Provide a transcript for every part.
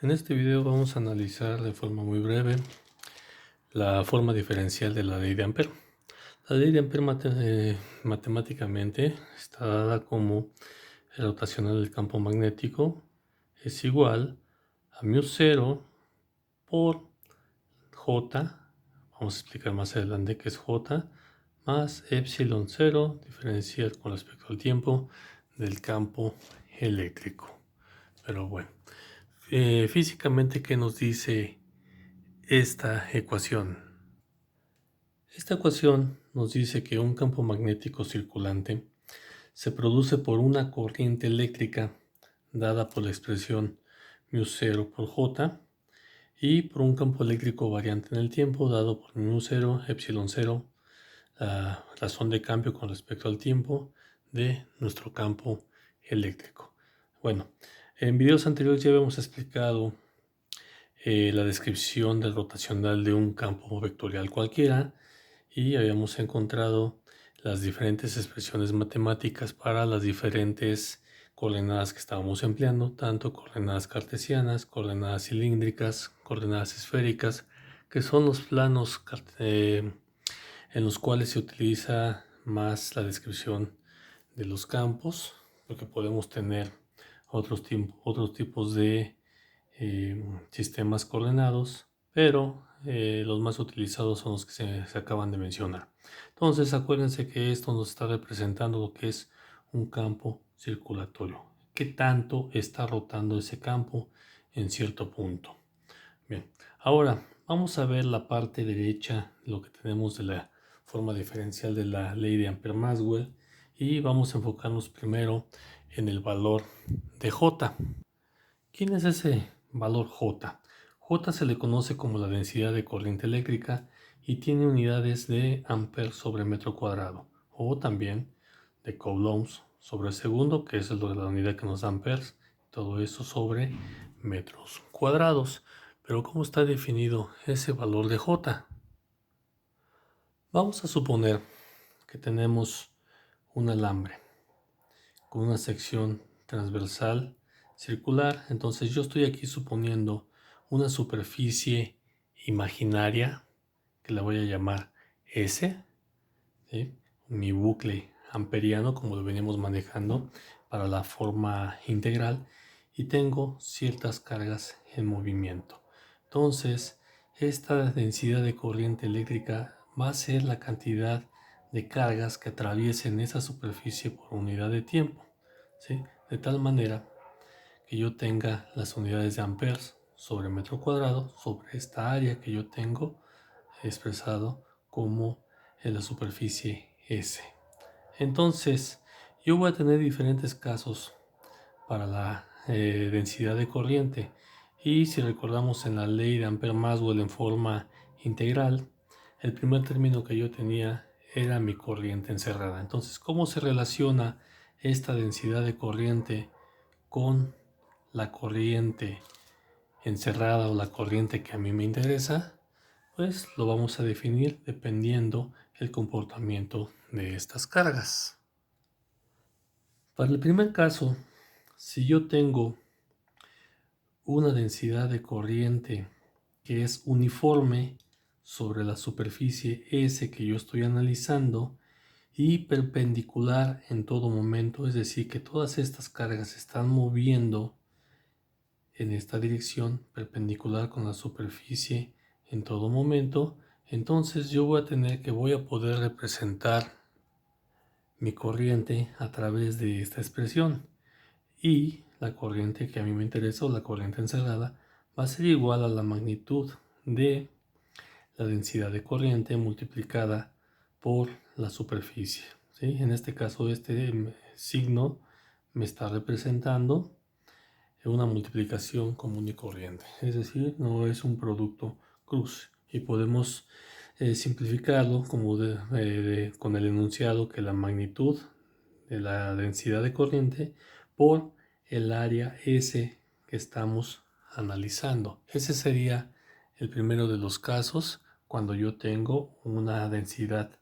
En este video vamos a analizar de forma muy breve la forma diferencial de la ley de Ampère. La ley de Ampère matemáticamente está dada como el rotacional del campo magnético es igual a μ0 por J, vamos a explicar más adelante qué es J, más epsilon 0 diferencial con respecto al tiempo del campo eléctrico. Pero bueno, físicamente, ¿qué nos dice esta ecuación? Esta ecuación nos dice que un campo magnético circulante se produce por una corriente eléctrica dada por la expresión μ0 por J y por un campo eléctrico variante en el tiempo dado por μ0, epsilon 0, la razón de cambio con respecto al tiempo de nuestro campo eléctrico. Bueno, en videos anteriores ya habíamos explicado la descripción del rotacional de un campo vectorial cualquiera y habíamos encontrado las diferentes expresiones matemáticas para las diferentes coordenadas que estábamos empleando, tanto coordenadas cartesianas, coordenadas cilíndricas, coordenadas esféricas, que son los planos en los cuales se utiliza más la descripción de los campos, porque podemos tener otros tipos de sistemas coordenados, pero los más utilizados son los que se acaban de mencionar. Entonces acuérdense que esto nos está representando lo que es un campo circulatorio. ¿Qué tanto está rotando ese campo en cierto punto? Bien, ahora vamos a ver la parte derecha, lo que tenemos de la forma diferencial de la ley de Ampère-Maxwell, y vamos a enfocarnos primero en el valor de J. ¿Quién es ese valor J? J se le conoce como la densidad de corriente eléctrica y tiene unidades de amperes sobre metro cuadrado, o también de coulombs sobre segundo, que es la unidad que nos da amperes, todo eso sobre metros cuadrados. Pero ¿cómo está definido ese valor de J? Vamos a suponer que tenemos un alambre con una sección transversal circular. Entonces yo estoy aquí suponiendo una superficie imaginaria que la voy a llamar S, ¿sí? Mi bucle amperiano, como lo venimos manejando para la forma integral, y tengo ciertas cargas en movimiento. Entonces esta densidad de corriente eléctrica va a ser la cantidad de cargas que atraviesen esa superficie por unidad de tiempo, ¿sí? De tal manera que yo tenga las unidades de amperes sobre metro cuadrado sobre esta área que yo tengo expresado como en la superficie S. Entonces yo voy a tener diferentes casos para la densidad de corriente, y si recordamos en la ley de Ampère-Maxwell en forma integral, el primer término que yo tenía era mi corriente encerrada. Entonces, ¿cómo se relaciona esta densidad de corriente con la corriente encerrada o la corriente que a mí me interesa? Pues lo vamos a definir dependiendo el comportamiento de estas cargas. Para el primer caso, si yo tengo una densidad de corriente que es uniforme sobre la superficie S que yo estoy analizando y perpendicular en todo momento, es decir, que todas estas cargas se están moviendo en esta dirección perpendicular con la superficie en todo momento, entonces yo voy a poder representar mi corriente a través de esta expresión, y la corriente que a mí me interesa, o la corriente encerrada, va a ser igual a la magnitud de la densidad de corriente multiplicada por la superficie, ¿sí? En este caso este signo me está representando una multiplicación común y corriente, es decir, no es un producto cruz, y podemos simplificarlo como con el enunciado que la magnitud de la densidad de corriente por el área S que estamos analizando. Ese sería el primero de los casos cuando yo tengo una densidad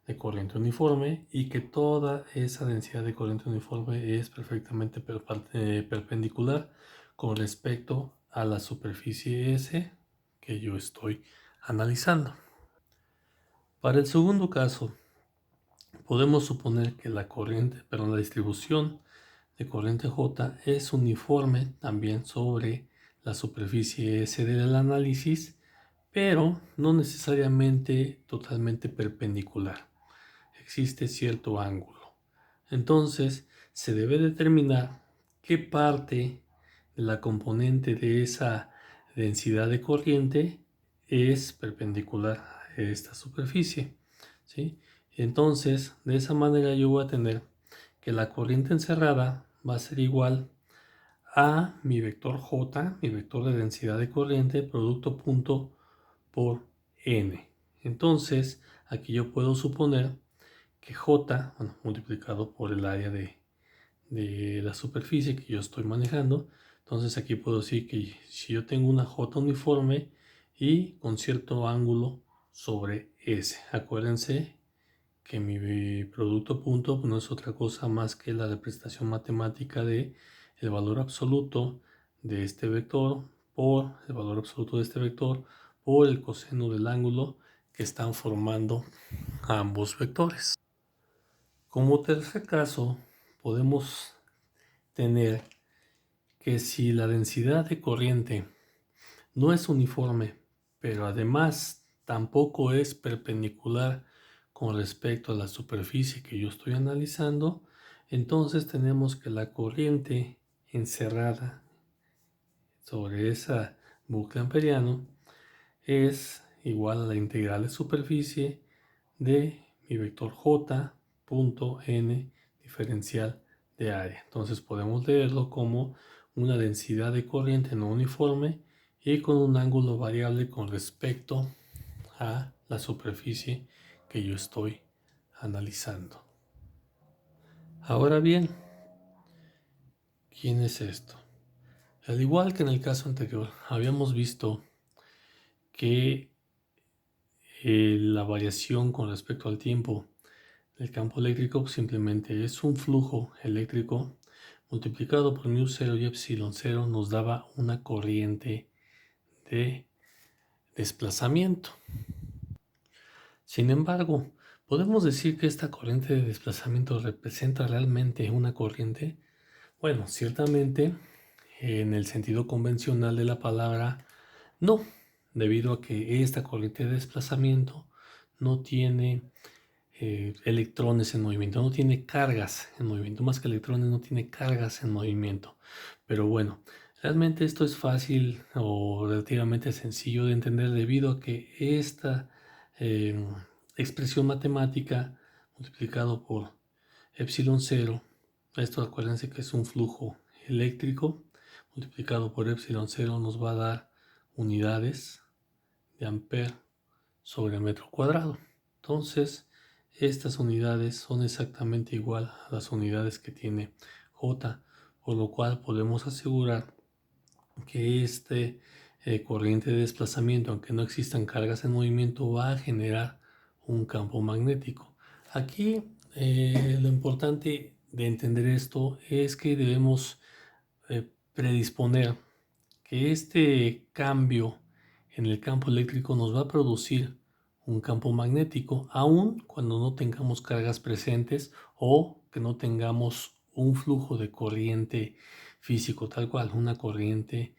de corriente uniforme y que toda esa densidad de corriente uniforme es perfectamente perpendicular con respecto a la superficie S que yo estoy analizando. Para el segundo caso, podemos suponer que la distribución de corriente J es uniforme también sobre la superficie S del análisis, pero no necesariamente totalmente perpendicular. Existe cierto ángulo. Entonces, se debe determinar qué parte de la componente de esa densidad de corriente es perpendicular a esta superficie, ¿sí? Entonces, de esa manera yo voy a tener que la corriente encerrada va a ser igual a mi vector J, mi vector de densidad de corriente, producto punto por N. Entonces, aquí yo puedo suponer que J, multiplicado por el área de la superficie que yo estoy manejando, entonces aquí puedo decir que si yo tengo una J uniforme y con cierto ángulo sobre S, acuérdense que mi producto punto no es otra cosa más que la representación matemática de el valor absoluto de este vector por el valor absoluto de este vector por el coseno del ángulo que están formando ambos vectores. Como tercer caso, podemos tener que si la densidad de corriente no es uniforme, pero además tampoco es perpendicular con respecto a la superficie que yo estoy analizando, entonces tenemos que la corriente encerrada sobre esa bucle amperiano es igual a la integral de superficie de mi vector J punto n diferencial de área. Entonces podemos leerlo como una densidad de corriente no uniforme y con un ángulo variable con respecto a la superficie que yo estoy analizando. Ahora bien, ¿quién es esto? Al igual que en el caso anterior, habíamos visto que la variación con respecto al tiempo del campo eléctrico simplemente es un flujo eléctrico multiplicado por μ0 y ε0 nos daba una corriente de desplazamiento. Sin embargo, ¿podemos decir que esta corriente de desplazamiento representa realmente una corriente? Bueno, ciertamente en el sentido convencional de la palabra, no, debido a que esta corriente de desplazamiento no tiene electrones en movimiento, no tiene cargas en movimiento, más que electrones no tiene cargas en movimiento. Pero bueno, realmente esto es fácil o relativamente sencillo de entender debido a que esta expresión matemática multiplicado por epsilon 0, esto acuérdense que es un flujo eléctrico, multiplicado por epsilon 0 nos va a dar unidades de ampere sobre metro cuadrado. Entonces, estas unidades son exactamente igual a las unidades que tiene J, por lo cual podemos asegurar que este corriente de desplazamiento, aunque no existan cargas en movimiento, va a generar un campo magnético. Aquí lo importante de entender esto es que debemos predisponer que este cambio en el campo eléctrico nos va a producir un campo magnético, aun cuando no tengamos cargas presentes o que no tengamos un flujo de corriente físico tal cual, una corriente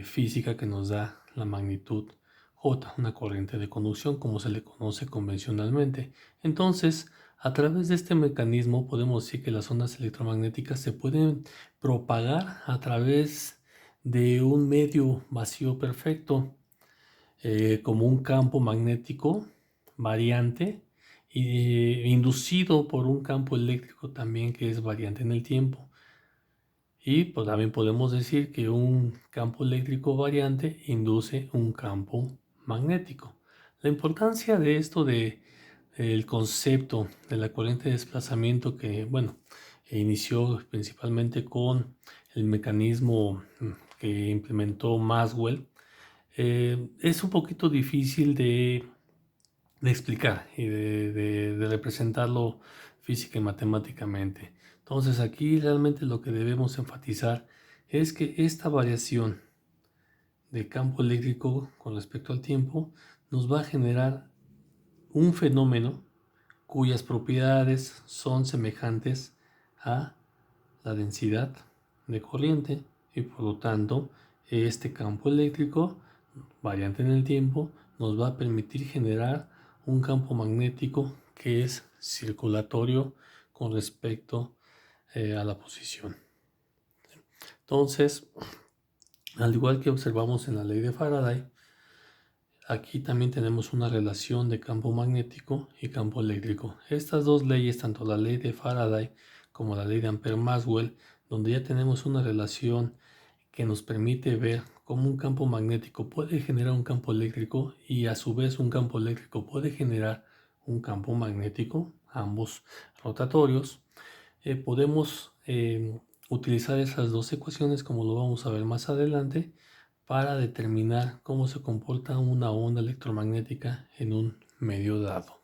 física que nos da la magnitud J, una corriente de conducción como se le conoce convencionalmente. Entonces, a través de este mecanismo podemos decir que las ondas electromagnéticas se pueden propagar a través de un medio vacío perfecto, como un campo magnético variante inducido por un campo eléctrico también que es variante en el tiempo. Y pues también podemos decir que un campo eléctrico variante induce un campo magnético. La importancia de esto el concepto de la corriente de desplazamiento que, bueno, inició principalmente con el mecanismo que implementó Maxwell, es un poquito difícil de explicar y de representarlo física y matemáticamente. Entonces aquí realmente lo que debemos enfatizar es que esta variación de campo eléctrico con respecto al tiempo nos va a generar un fenómeno cuyas propiedades son semejantes a la densidad de corriente y por lo tanto este campo eléctrico variante en el tiempo nos va a permitir generar un campo magnético que es circulatorio con respecto a la posición. Entonces, al igual que observamos en la ley de Faraday, aquí también tenemos una relación de campo magnético y campo eléctrico. Estas dos leyes, tanto la ley de Faraday como la ley de Ampère-Maxwell, donde ya tenemos una relación que nos permite ver cómo un campo magnético puede generar un campo eléctrico y a su vez un campo eléctrico puede generar un campo magnético, ambos rotatorios. Podemos utilizar esas dos ecuaciones, como lo vamos a ver más adelante, para determinar cómo se comporta una onda electromagnética en un medio dado.